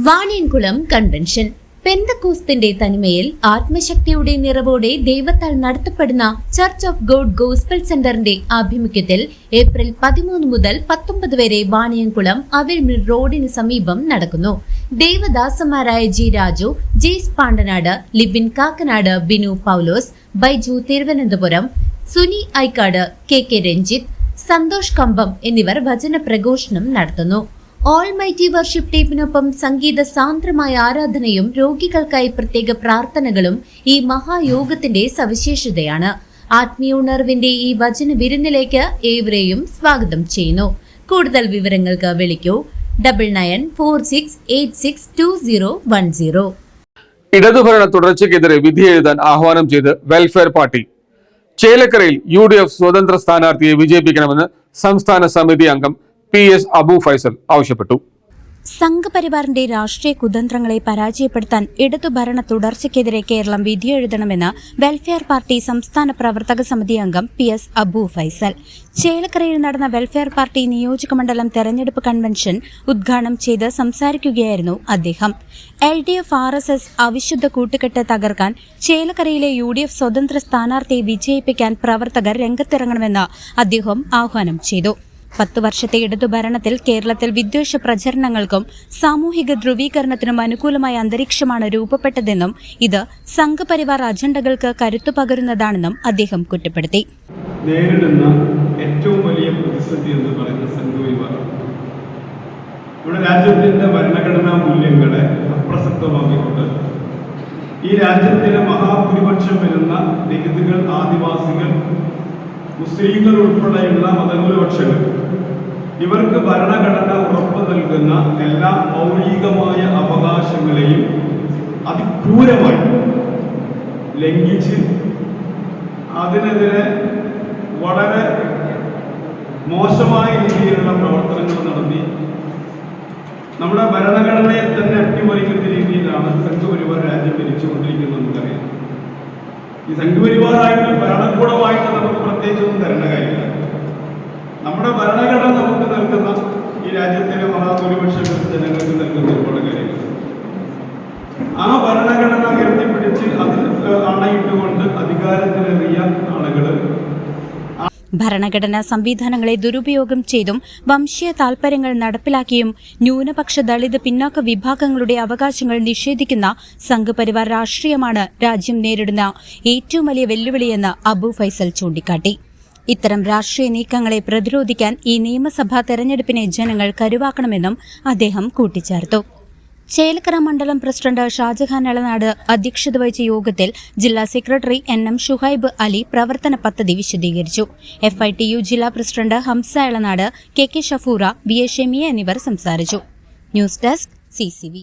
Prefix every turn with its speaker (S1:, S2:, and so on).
S1: വാണിയൻകുളം convention പെന്തക്കോസ്തിന്റെ തനിമയിൽ ആത്മശക്തിയുടെ നിറവോടെ ദൈവത്താൽ നടത്തപ്പെടുന്ന church of God gospel സെന്ററിന്റെ ആഭിമുഖ്യത്തിൽ ഏപ്രിൽ 13 മുതൽ 19 വരെ വാണിയൻകുളം അവിൽമിൽ റോഡിന് സമീപം നടക്കുന്നു. ദേവദാസന്മാരായ ജി രാജു, ജെയ്സ് പാണ്ടനാട്, ലിബിൻ കാക്കനാട്, ബിനു പൗലോസ്, ബൈജു തിരുവനന്തപുരം, സുനി ഐക്കാട്, കെ രഞ്ജിത്ത്, സന്തോഷ് കമ്പം എന്നിവർ വചന പ്രഘോഷണം നടത്തുന്നു. ഓൾമൈറ്റി വർഷിപ്പ് ടീമിനൊപ്പം സംഗീത സാന്ദ്രമായ ആരാധനയും രോഗികൾക്കായി പ്രത്യേക പ്രാർത്ഥനകളും ഈ മഹായോഗത്തിന്റെ സവിശേഷതയാണ്. ആത്മീയ ഉണർവിന്റെ ഈ വചന വിരുന്നിലേക്ക് ഏവരെയും സ്വാഗതം ചെയ്യുന്നു. കൂടുതൽ വിവരങ്ങൾക്ക് വിളിക്കൂ 9946862010.
S2: ഇടതുഭരണ തുടർച്ചയ്ക്കെതിരെ വിധിയെഴുതാൻ ആഹ്വാനം ചെയ്ത് വെൽഫെയർ പാർട്ടി. ചേലക്കരയിൽ UDF സ്വതന്ത്ര സ്ഥാനാർത്ഥിയെ വിജയിപ്പിക്കണമെന്ന് സംസ്ഥാന സമിതി അംഗം PS അബു ഫൈസൽ ആവശ്യപ്പെട്ടു.
S3: സംഘപരിവാറിന്റെ രാഷ്ട്രീയ കുതന്ത്രങ്ങളെ പരാജയപ്പെടുത്താൻ ഇടതുഭരണ തുടർച്ചയ്ക്കെതിരെ കേരളം വിധിയെഴുതണമെന്ന് വെൽഫെയർ പാർട്ടി സംസ്ഥാന പ്രവർത്തക സമിതി അംഗം PS അബു ഫൈസൽ ചേലക്കരയിൽ നടന്ന വെൽഫെയർ പാർട്ടി നിയോജകമണ്ഡലം തെരഞ്ഞെടുപ്പ് കൺവെൻഷൻ ഉദ്ഘാടനം ചെയ്ത് സംസാരിക്കുകയായിരുന്നു അദ്ദേഹം. LDF RSS അവിശുദ്ധ കൂട്ടുകെട്ട് തകർക്കാൻ ചേലക്കരയിലെ UDF സ്വതന്ത്ര സ്ഥാനാർത്ഥിയെ വിജയിപ്പിക്കാൻ പ്രവർത്തകർ രംഗത്തിറങ്ങണമെന്ന് അദ്ദേഹം ആഹ്വാനം ചെയ്തു. 10 വർഷത്തെ ഇടതുഭരണത്തിൽ കേരളത്തിൽ വിദ്വേഷ പ്രചരണങ്ങൾക്കും സാമൂഹിക ധ്രുവീകരണത്തിനും അനുകൂലമായ അന്തരീക്ഷമാണ് രൂപപ്പെട്ടതെന്നും ഇത് സംഘപരിവാർ അജണ്ടകൾക്ക് കരുത്തു പകരുന്നതാണെന്നും അദ്ദേഹം കുറ്റപ്പെടുത്തി.
S4: നേരിടുന്ന ഏറ്റവും വലിയ പ്രതിസന്ധി എന്ന് പറയുന്നത് സംഘപരിവാർ നമ്മുടെ രാജ്യത്തിന്റെ ഭരണഘടനാ മൂല്യങ്ങളെ അപ്രസക്തമാക്കിക്കൊണ്ട് ഈ രാജ്യത്തിലെ മഹാഭൂരിപക്ഷം വരുന്ന ദളിതുകൾ, ആദിവാസികൾ, മുസ്ലിങ്ങൾ ഉൾപ്പെടെയുള്ള മതന്യൂനപക്ഷങ്ങൾ ഇവർക്ക് ഭരണഘടന ഉറപ്പു നൽകുന്ന എല്ലാ മൗലികമായ അവകാശങ്ങളെയും അതിക്രൂരമായി ലംഘിച്ച് അതിനെതിരെ വളരെ മോശമായ രീതിയിലുള്ള പ്രവർത്തനങ്ങൾ നടത്തി നമ്മുടെ ഭരണഘടനയെ തന്നെ അട്ടിമറിക്കുന്ന രീതിയിലാണ് സംഘപരിവാർ രാജ്യം ഭരിച്ചുകൊണ്ടിരിക്കുന്നത് നമുക്കറിയാം. ഈ സംഘപരിവാറായിട്ട് ഭരണകൂടമായിട്ട് നമുക്ക് പ്രത്യേകിച്ചൊന്നും തരേണ്ട കാര്യമില്ല. നമ്മുടെ ഭരണഘടന നമുക്ക് നൽകുന്ന ഈ രാജ്യത്തിലെ മഹാഭൂരിപക്ഷ ജനങ്ങൾക്ക് നൽകുന്ന ഒരുപാട് കാര്യങ്ങൾ ആ ഭരണഘടന ഉയർത്തിപ്പിടിച്ച് അതിൽ അണയിട്ടുകൊണ്ട് അധികാരത്തിലേറിയ ആളുകൾ
S3: ഭരണഘടനാ സംവിധാനങ്ങളെ ദുരുപയോഗം ചെയ്തും വംശീയ താൽപര്യങ്ങൾ നടപ്പിലാക്കിയും ന്യൂനപക്ഷ ദളിത് പിന്നാക്ക വിഭാഗങ്ങളുടെ അവകാശങ്ങൾ നിഷേധിക്കുന്ന സംഘപരിവാർ രാഷ്ട്രീയമാണ് രാജ്യം നേരിടുന്ന ഏറ്റവും വലിയ വെല്ലുവിളിയെന്ന് അബു ഫൈസൽ ചൂണ്ടിക്കാട്ടി. ഇത്തരം രാഷ്ട്രീയ നീക്കങ്ങളെ പ്രതിരോധിക്കാൻ ഈ നിയമസഭാ തെരഞ്ഞെടുപ്പിനെ ജനങ്ങൾ കരുവാക്കണമെന്നും അദ്ദേഹം കൂട്ടിച്ചേർത്തു. ചേലക്കര മണ്ഡലം പ്രസിഡന്റ് ഷാജഹാൻ എളനാട് അധ്യക്ഷത വഹിച്ച യോഗത്തിൽ ജില്ലാ സെക്രട്ടറി NM ഷുഹൈബ് അലി പ്രവർത്തന പദ്ധതി വിശദീകരിച്ചു. FITU ജില്ലാ പ്രസിഡന്റ് ഹംസ എളനാട്, KK ഷഫൂറ, VA ഷെമിയ എന്നിവർ സംസാരിച്ചു. News desk CCV.